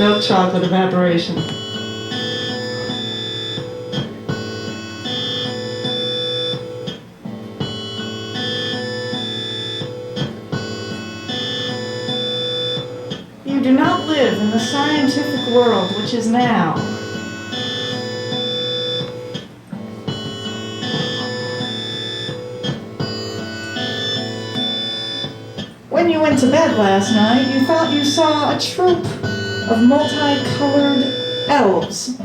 milk chocolate evaporation. You do not live in the scientific world which is now. When you went to bed last night, you thought you saw a troop of multicolored elves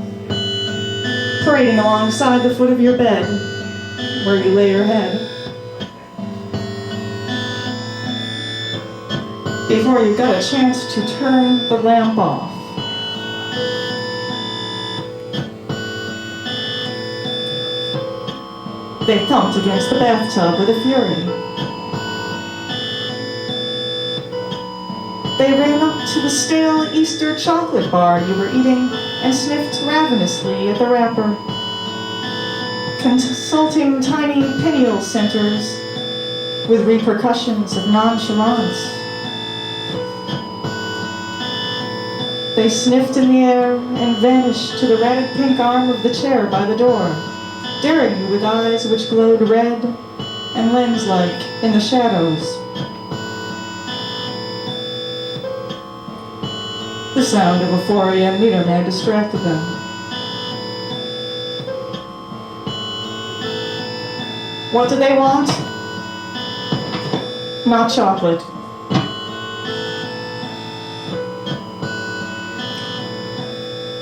parading alongside the foot of your bed, where you lay your head. Before you got a chance to turn the lamp off. They thumped against the bathtub with a fury. They ran up to the stale Easter chocolate bar you were eating and sniffed ravenously at the wrapper, consulting tiny pineal centers with repercussions of nonchalance. They sniffed in the air and vanished to the ratted pink arm of the chair by the door, daring you with eyes which glowed red and lens-like in the shadows. The sound of a 4 a.m. meter man distracted them. What did they want? Not chocolate.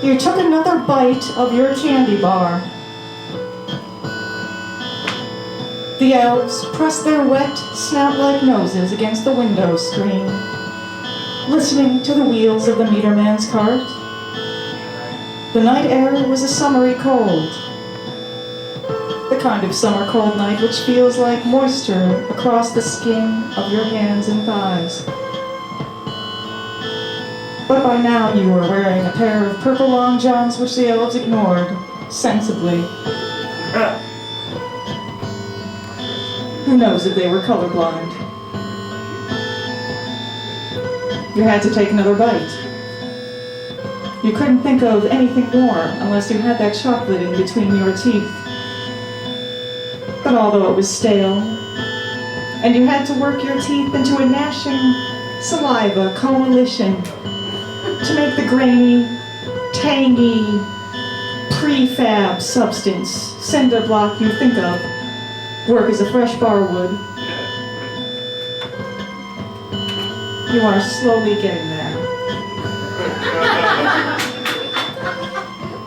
You took another bite of your candy bar. The elves pressed their wet, snout-like noses against the window screen, listening to the wheels of the meterman's cart. The night air was a summery cold, the kind of summer cold night which feels like moisture across the skin of your hands and thighs. But by now you were wearing a pair of purple long johns which the elves ignored, sensibly. Who knows if they were colorblind? You had to take another bite. You couldn't think of anything more unless you had that chocolate in between your teeth. But although it was stale, and you had to work your teeth into a gnashing saliva coalition to make the grainy, tangy, prefab substance, cinder block you think of, work as a fresh bar would, you are slowly getting there.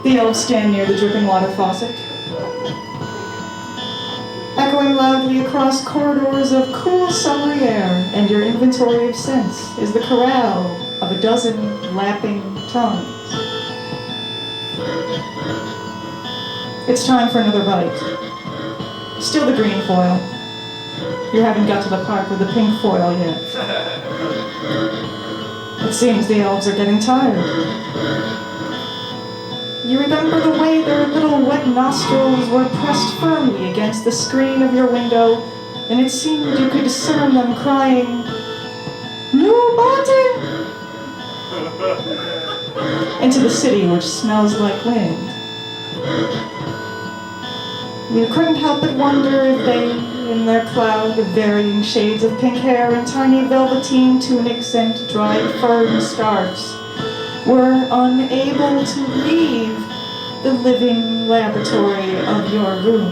The elves stand near the dripping water faucet. Echoing loudly across corridors of cool summery air, and your inventory of scents is the chorale of a dozen lapping tongues. It's time for another bite. Still the green foil. You haven't got to the part with the pink foil yet. It seems the elves are getting tired. You remember the way their little wet nostrils were pressed firmly against the screen of your window, and it seemed you could discern them crying, "No button!" into the city which smells like wind. You couldn't help but wonder if they, in their cloud of varying shades of pink hair and tiny velveteen tunics and dried fern scarves, were unable to leave the living laboratory of your room.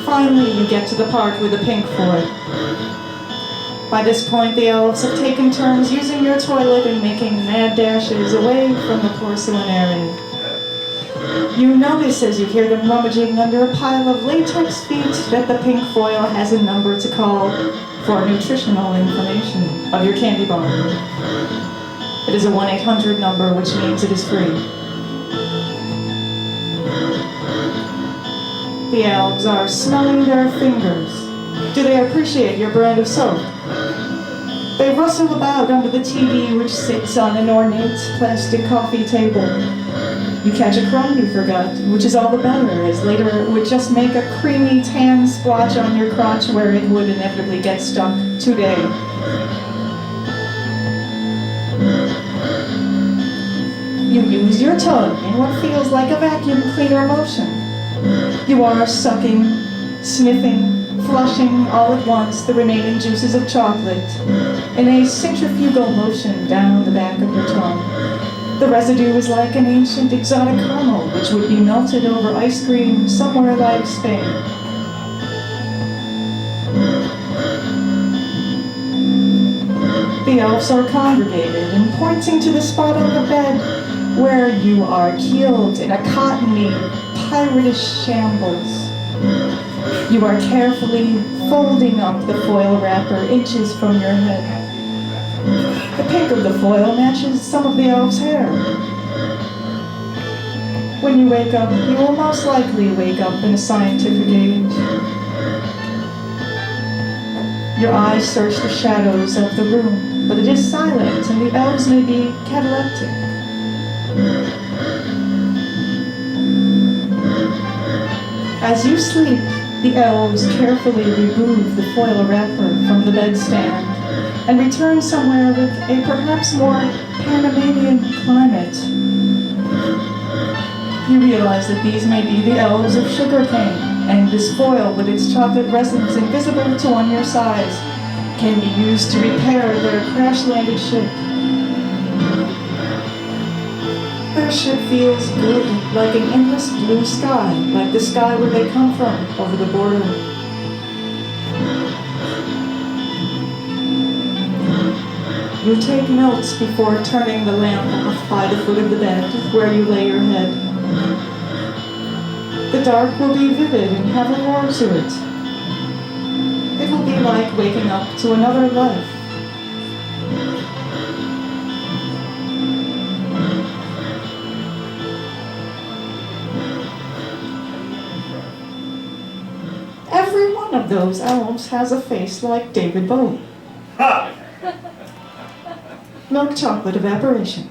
Finally, you get to the part with the pink foil. By this point, the elves have taken turns using your toilet and making mad dashes away from the porcelain area. You notice as you hear them rummaging under a pile of latex feet that the pink foil has a number to call for nutritional information of your candy bar. It is a 1-800 number, which means it is free. The elves are smelling their fingers. Do they appreciate your brand of soap? They rustle about under the TV which sits on an ornate plastic coffee table. You catch a crumb you forgot, which is all the better, as later it would just make a creamy tan splotch on your crotch where it would inevitably get stuck today. You use your tongue in what feels like a vacuum cleaner motion. You are sucking, sniffing, flushing all at once the remaining juices of chocolate in a centrifugal motion down the back of your tongue. The residue is like an ancient exotic caramel which would be melted over ice cream somewhere like Spain. The elves are congregated and pointing to the spot on the bed where you are keeled in a cottony, piratish shambles. You are carefully folding up the foil wrapper inches from your head. The pink of the foil matches some of the elf's hair. When you wake up, you will most likely wake up in a scientific age. Your eyes search the shadows of the room, but it is silent and the elves may be cataleptic. As you sleep, the elves carefully remove the foil wrapper from the bedstand and return somewhere with a perhaps more Panamanian climate. You realize that these may be the elves of sugarcane, and this foil with its chocolate resins invisible to one your size can be used to repair their crash-landed ship. Their ship feels good, like an endless blue sky, like the sky where they come from, over the border. You take notes before turning the lamp off by the foot of the bed, where you lay your head. The dark will be vivid and have a roar to it. It will be like waking up to another life. Every one of those elves has a face like David Bowie. Milk chocolate evaporation.